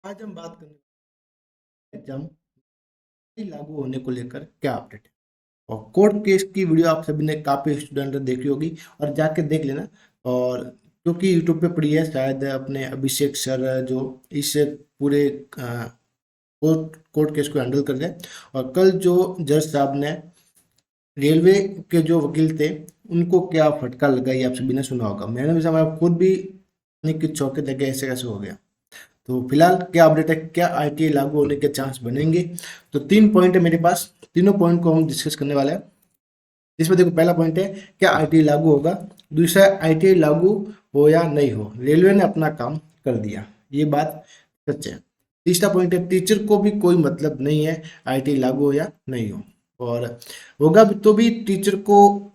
आज हम बात करने एग्जाम लागू होने को लेकर क्या अपडेट है। और कोर्ट केस की वीडियो आप सभी ने काफी स्टूडेंट ने देखी होगी और जाके देख लेना। और क्योंकि यूट्यूब पे पड़ी है, शायद अपने अभिषेक सर जो इस पूरे कोर्ट केस को हैंडल कर रहे हैं। और कल जो जज साहब ने रेलवे के जो वकील थे उनको क्या फटकार लगा, ये आप सभी ने सुना होगा। मैंने भी समझा, खुद भी कि चौंके थे कि ऐसे कैसे हो गया। तो फिलहाल क्या अपडेट है, क्या आईटीआई लागू होने के चांस बनेंगे। तो 3 पॉइंट है मेरे पास, तीनों पॉइंट को हम डिस्कस करने वाले हैं। जिसमें देखो, पहला पॉइंट है क्या आईटीआई लागू होगा। दूसरा, आईटीआई लागू हो या नहीं हो, रेलवे ने अपना काम कर दिया, ये बात सच है। तीसरा पॉइंट है टीचर को भी कोई मतलब नहीं है आईटीआई लागू हो या नहीं हो। और होगा भी तो भी टीचर को,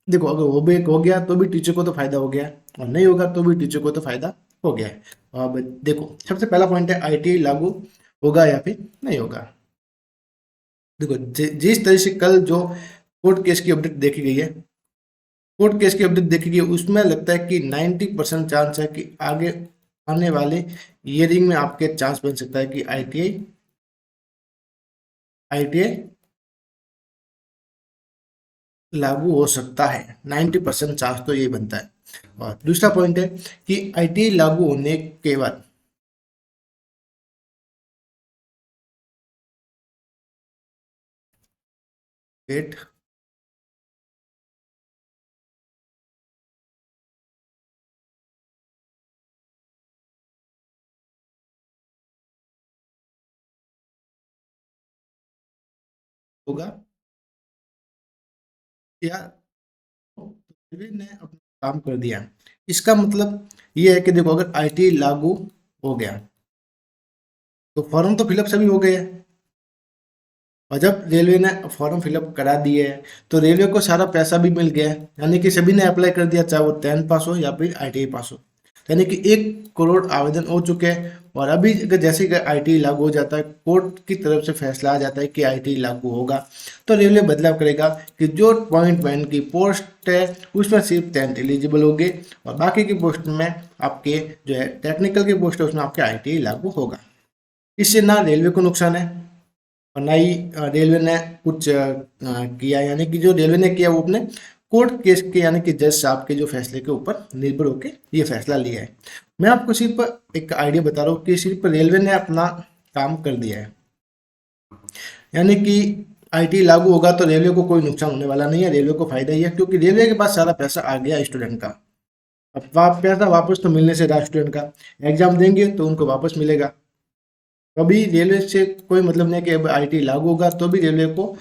देखो अगर हो गया तो भी टीचर को तो फायदा हो गया, और नहीं होगा तो भी टीचर को तो फायदा हो गया है। अब देखो, सबसे पहला पॉइंट है आईटीआई लागू होगा या फिर नहीं होगा। देखो, जिस तरह से कल जो कोर्ट केस की अपडेट देखी गई है, कोर्ट केस की अपडेट देखी गई है, उसमें लगता है कि 90% चांस है कि आगे आने वाले ईयरिंग में आपके चांस बन सकता है कि आईटीआई आईटीआई लागू हो सकता है। 90% चांस तो ये बनता है। और दूसरा पॉइंट है कि आईटीआई लागू होने के बाद डेट होगा या रेलवे ने अपना काम कर दिया। इसका मतलब ये है कि देखो, अगर आईटी लागू हो गया तो फॉर्म तो फिलअप सभी हो गए हैं। और जब रेलवे ने फॉर्म फिलअप करा दिए हैं तो रेलवे को सारा पैसा भी मिल गया है, यानी कि सभी ने अप्लाई कर दिया, चाहे वो 10th पास हो या फिर आईटीआई पास हो। यानी कि 1 करोड़ आवेदन हो चुके हैं। और अभी अगर जैसे कि आईटीआई लागू हो जाता है, कोर्ट की तरफ से फैसला आ जाता है कि आईटीआई लागू होगा, तो रेलवे बदलाव करेगा कि जो पॉइंट मैन की पोस्ट है उसमें सिर्फ 10th एलिजिबल होंगे, और बाकी की पोस्ट में आपके जो है टेक्निकल की पोस्ट है उसमें आपके आईटीआई लागू होगा। इससे ना रेलवे को नुकसान है और ना ही रेलवे ने कुछ किया, यानी कि जो रेलवे ने किया वो अपने कोर्ट केस के यानी कि जज साहब के जो फैसले के ऊपर निर्भर होकर ये फैसला लिया है। मैं आपको सिर्फ एक आइडिया बता रहा हूँ कि सिर्फ रेलवे ने अपना काम कर दिया है, यानी कि आईटी लागू होगा तो रेलवे को कोई नुकसान होने वाला नहीं है, रेलवे को फायदा ही है, क्योंकि रेलवे के पास सारा पैसा आ गया स्टूडेंट का। अब पैसा वापस तो मिलने से रहा, स्टूडेंट का एग्जाम देंगे तो उनको वापस मिलेगा। अभी रेलवे से कोई मतलब नहीं है कि अब आईटी लागू होगा तो भी रेलवे को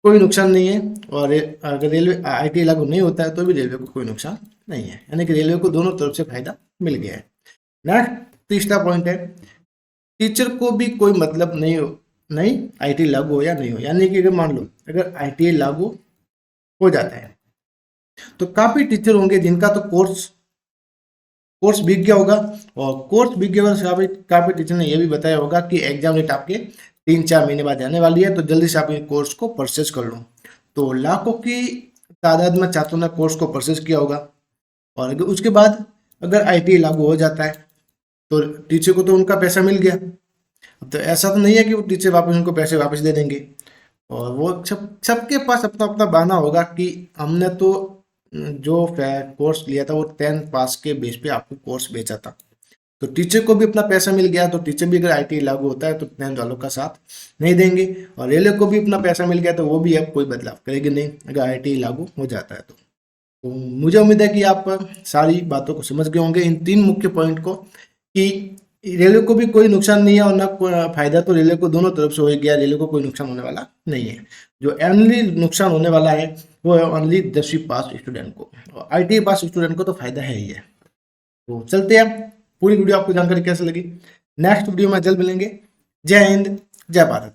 कोई नुकसान नहीं है, और अगर रेलवे आईटी लागू नहीं होता है तो भी रेलवे को कोई नुकसान नहीं है, यानी कि रेलवे को दोनों तरफ से फायदा मिल गया है। नेक्स्ट, तीसरा पॉइंट है टीचर को भी कोई मतलब नहीं हो, नहीं आईटी लागू हो या नहीं हो, यानी कि अगर मान लो अगर आईटी लागू हो जाता है तो काफी टीचर होंगे जिनका तो कोर्स कोर्स बिक गया होगा। और कोर्स बिक गया होगा, काफी काफी टीचर ने यह भी बताया होगा कि एग्जाम डेट आपके 3-4 महीने बाद आने वाली है, तो जल्दी से आप इस कोर्स को परचेज कर लो। तो लाखों की तादाद में छात्रों ने कोर्स को परचेज किया होगा। और अगर उसके बाद अगर आईटी लागू हो जाता है तो टीचर को तो उनका पैसा मिल गया। अब तो ऐसा तो नहीं है कि वो टीचर वापस उनको पैसे वापस दे देंगे, और वो सबके पास अपना अपना बहाना होगा कि हमने तो जो कोर्स लिया था वो 10th पास के बेस पे आपको कोर्स बेचा था। तो टीचर को भी अपना पैसा मिल गया, तो टीचर भी अगर आईटी लागू होता है तो 10th वालों का साथ नहीं देंगे। और रेलवे को भी अपना पैसा मिल गया तो वो भी अब कोई बदलाव करेगी नहीं अगर आईटी लागू हो जाता है तो मुझे उम्मीद है कि आप सारी बातों को समझ गए होंगे, इन 3 मुख्य पॉइंट को, कि रेलवे को भी कोई नुकसान नहीं है और ना फायदा, तो रेलवे को दोनों तरफ से हो गया, रेलवे को कोई नुकसान होने वाला नहीं है। जो ओनली नुकसान होने वाला है वो है ओनली 10वीं पास स्टूडेंट को, और आईटी पास स्टूडेंट को तो फायदा है ही है। तो चलते हैं, पूरी वीडियो आपको जानकारी कैसे लगी नेक्स्ट वीडियो में जल्द मिलेंगे। जय हिंद, जय भारत।